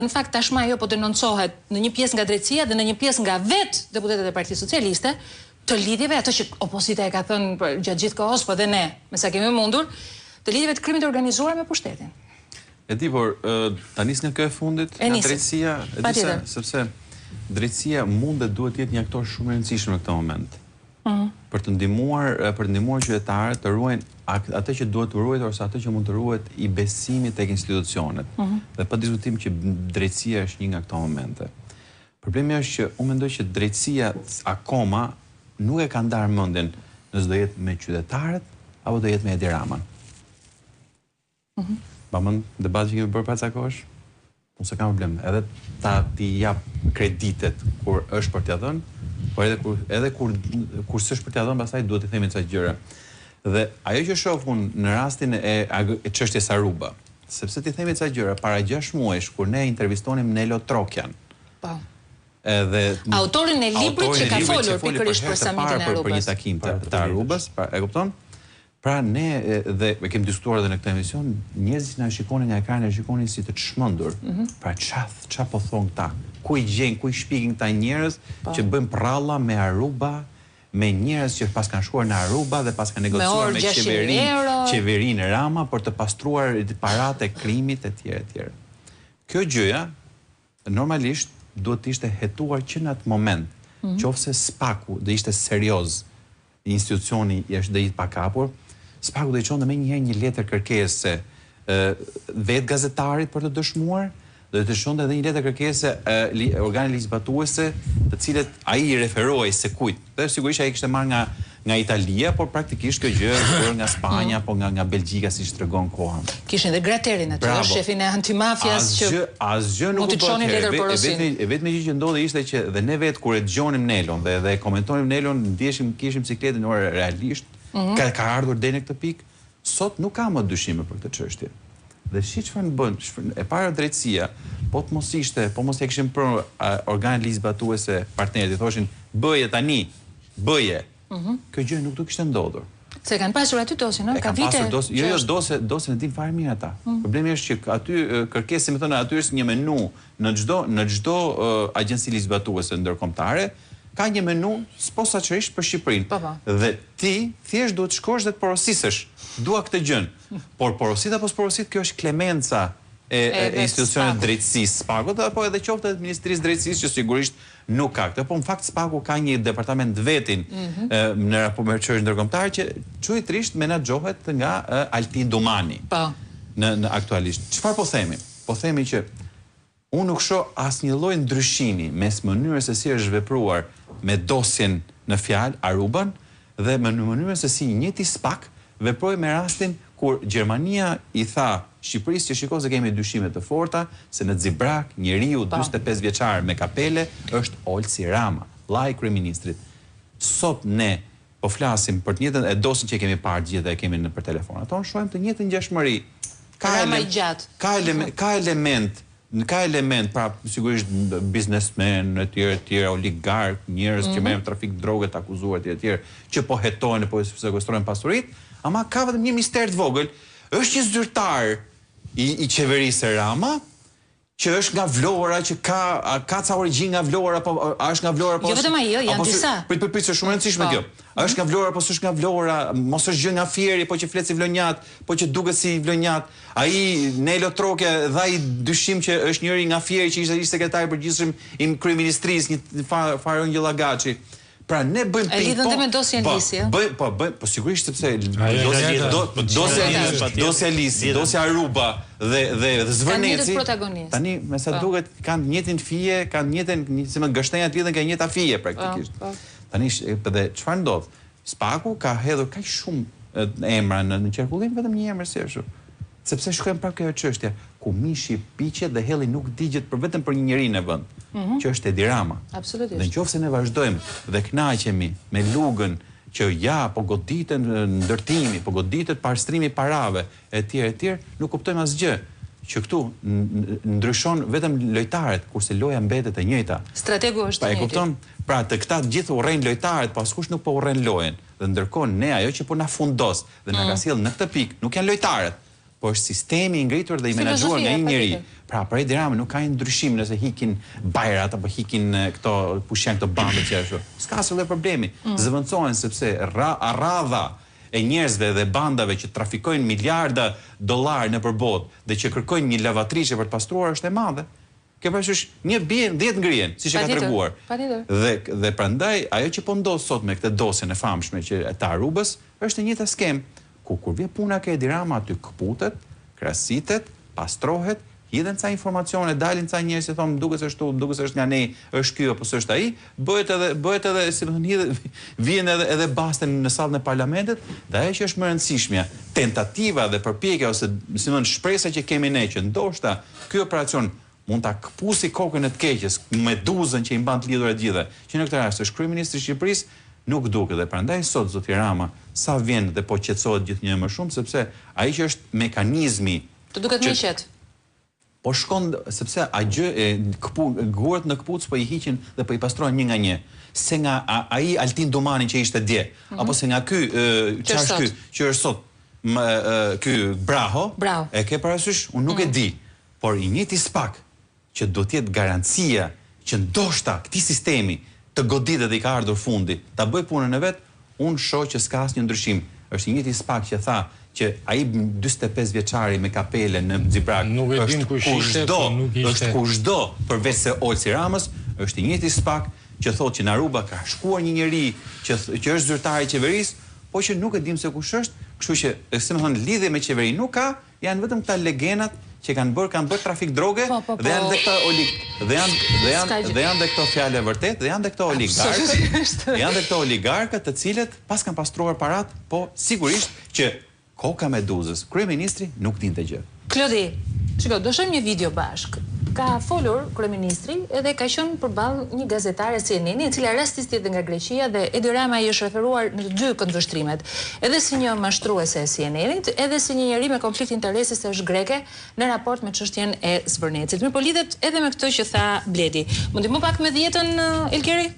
Në fakt tashmë ajo po denoncohet në një pjesë nga drejtësia dhe në një pjesë nga vetë deputetët e Partisë Socialiste të lidhjeve, ato që opozita e ka thënë gjatë gjithë kohës, po dhe ne, me sa kemi mundur, të lidhjeve të krimit të organizuar me pushtetin. E di, por ta nis nga kjo e fundit, nga drejtësia, sepse drejtësia mund dhe duhet jetë një aktor shumë i rëndësishëm në këtë moment. Për të ndihmuar qytetarët të ruajnë atë që duhet të ruajë ose atë që mund të ruhet i besimit tek institucionet. Dhe pa diskutim që drejtësia është një nga këto momente. Problemi është që unë mendoj që drejtësia akoma nuk e ka ndarë mendjen nëse do jetë me qytetarët apo do jetë me Edi Ramën. Bamën debat që kemi bërë pas akosh, unë se kam problem. Edhe ti jap kreditet kur është për t'ia dhënë, por edhe kur s'është për t'ia dhënë, pastaj duhet të themi ca gjëra. Dhe ajo që shoh unë në rastin e çështjes Aruba, sepse ti themi ca gjëra para 6 muajsh kur ne intervistonim Nelo Trokjan. Po. Edhe autorin e librit që ka folur pikërisht për samitin e Arubës. Për një takim të Arubës, e kupton? Pra ne dhe e kemi diskutuar edhe në këtë emision, njerëzit na shikonin nga ekrani, shikonin si të çmendur. Pra ç'a po thon këta? Ku i gjejnë, ku i shpikin këta njerëz që bëjnë prralla me Aruba, me njerëz që pas kanë shkuar në Aruba dhe pas kanë negociuar me qeverinë Rama për të pastruar paratë e krimit etj. Kjo gjëja normalisht duhet të ishte hetuar që në atë moment, qofse Spaku do ishte serioz, institucioni është dhe i pakapur, Spaku do i çonte më njëherë një letër kërkesë vetë gazetarit për të dëshmuar, do të shonte edhe një letër kërkesë organi ligjzbatuese, të cilët ai i referoi se kujt. Dhe sigurisht ai kishte marrë nga Italia, por praktikisht kjo gjë është nga Spanja apo nga Belgjika siç tregon koha. Kishin edhe Graterin aty, shefin e antimafias që asgjë nuk u çonin letër porosin. Vetëm gjë që ndodhi ishte që dhe ne vetë kur e dëgjonim Nelon dhe komentonim Nelon, kishim sikletin realisht, ka ardhur deri në këtë pikë, sot nuk ka më dyshime për këtë çështje. Dhe çfarë bën? E para drejtësia, po të mos ishte, po mos e kishin për organet ligjzbatuese partnerët, i thoshin bëje tani, bëje. Kjo gjë nuk do kishte ndodhur. Se kanë pasur aty dosjen, ka vite. Jo, dosjen e din fare mirë ata. Problemi është që aty kërkesë, më thonë, aty është një menu në çdo agjenci ligjzbatuese ndërkombëtare, ka një menu posaçërisht për Shqipërinë. Dhe ti thjesht duhet shkosh dhe të porosisësh. Dua këtë gjën. Por porosit apo s'porosit, kjo është klemenca e institucionit drejtësisë Spaku, apo edhe qoftë e Ministrisë Drejtësisë që sigurisht nuk ka këtë. Po në fakt Spaku ka një departament vetin në raport me çështje ndërkombëtare që çujitërisht menaxhohet nga Altin Dumani. Po. Në aktualisht. Çfarë po themi? Po themi që unë nuk shoh asnjë lloj ndryshimi mes mënyrës se si është vepruar me dosjen në fjalë Aruban dhe në mënyrën se si njëti Spak veproi me rastin kur Gjermania i tha Shqipërisë që shikoj se kemi dyshime të forta se në Zibrak njeriu 45 vjeçar me kapele është Olsi Rama, vllai i kryeministrit. Sot ne po flasim për të njëjtën dosjen që kemi parë gjithë dhe e kemi për telefonat tonë, shohim të njëjtën ngjashmëri. Ka element, pra sigurisht biznesmen, etj, oligark, njerëz që merren trafik droge të akuzuar etj, që po hetojnë apo sekuestrojnë pasuritë, ama ka vetëm një mister të vogël, është një zyrtar i qeverisë Rama, që është nga Vlora, që ka ca origjinë nga Vlora, apo është nga Vlora, apo jo vetëm ajo, janë disa. Prit, është shumë e rëndësishme kjo. Është nga Vlora apo s'është nga Vlora, mos është gjë nga Fieri, po që flet si vlonjat, po që duket si vlonjat. Ai Nelo Trokja dha i dyshim që është njëri nga Fieri që ishte sekretari i përgjithshëm i kryeministrisë, një farë Gjellagaçi. Pra ne bëjmë ping-pong. E lidhën me dosjen Lisi, po sigurisht sepse dosja Lisi, dosja Aruba dhe Zvërneci. Tani me sa duket kanë njëjtin fije, kanë njëjtën, si më gështenjat lidhen nga njëjta fije praktikisht. Tani edhe çfarë ndodh? Spaku ka hedhur kaq shumë emra në qarkullim, vetëm një emër si ashtu. Sepse shkojmë prapë kjo çështje, ku mishi piqet dhe helli nuk digjet vetëm për një njerëz në vend, që është Edi Rama. Absolutisht. Dhe nëse ne vazhdojmë dhe kënaqemi me lugën që po goditet ndërtimi, po goditet parstrimi i parave etj, nuk kuptojmë asgjë. Që këtu ndryshon vetëm lojtarët, kurse loja mbetet e njëjta. Strategu është i njëjti. E kupton? Pra të këta gjithë urrejnë lojtarët, po askush nuk po urren lojën. Dhe ndërkohë ne ajo që po na fundos dhe na ka sjell në këtë pikë, nuk janë lojtarët. po është sistemi i ngritur dhe i menaxhuar nga një njeri. Pra, për Edi Rama nuk ka një ndryshim nëse hikin bajrat apo hikin këto pushjan këto bandet që ashtu. S'ka asnjë problemi. Zëvendësohen sepse radha e njerëzve dhe bandave që trafikojnë miliarda dollar nëpër botë dhe që kërkojnë një lavatrishe për të pastruar është e madhe. Ke parasysh, një bien 10 ngrihen, siç e ka treguar. Dhe prandaj ajo që po ndodh sot me këtë dosjen e famshme që e ta Arubës është e njëjta skem, kur vjen puna ke Edi Rama aty kputet, krasitet, pastrohet, hidhen ca informacione, dalin ca njerëz që thonë duket se ashtu, duket se është nga ne, është ky apo s'është ai, bëhet edhe si më thonë vjen edhe basten në sallën e parlamentit, dhe ajo që është më e rëndësishmja, tentativa dhe përpjekja ose si më thonë shpresa që kemi ne që ndoshta ky operacion mund ta kpusi kokën e të keqes, meduzën që i mban të lidhur e gjitha, që në këtë rast është kryeministri i Shqipërisë, nuk duket dhe prandaj sot zoti Rama sa vjen dhe po qetësohet gjithnjë më shumë sepse ai që është mekanizmi të duket më i qetë. Po shkon sepse gurat në kputç po i hiqin dhe po i pastrojnë një nga një. Se nga ai Altin Dumani që ishte dje, apo se nga ky çfarë që është sot ky Braho, e ke parasysh, unë nuk e di, por i njëjti spak që do të jetë garancia që ndoshta këtij sistemi të goditet dhe i ka ardhur fundi, ta bëj punën e vet, unë shoh që s'ka asnjë ndryshim. Është i njëjti spak që tha që ai 45 vjeçari me kapele në Xibrak është kushdo përveç se Olsi Ramës, është i njëjti spak që thotë që në Aruba ka shkuar një njeri që është zyrtar i qeverisë, po që nuk e dim se kush është, kështu që si më thonë lidhje me qeverinë nuk ka, janë vetëm këta legendat që kanë bërë trafik droge dhe janë dhe këta dhe janë dhe këto fjalë e vërtet dhe janë dhe këto oligarkët të cilët pas kanë pastruar parat, po sigurisht që koka meduzës, kryeministri nuk dinte gjë. Klodi, shiko, do shohim një video bashk. Ka folur kryeministri edhe ka qenë përballë një gazetare CNN-i, e cila rastisht nga Greqia dhe Edi Rama i është referuar në të dy këndvështrimet, edhe si një mashtruese e CNN-it, edhe si një njeri me konflikt interesi se është greke në raport me çështjen e Zvërnecit. Mirë, po lidhet edhe me këtë që tha Bledi. Mundi më pak me dietën, Elkeri?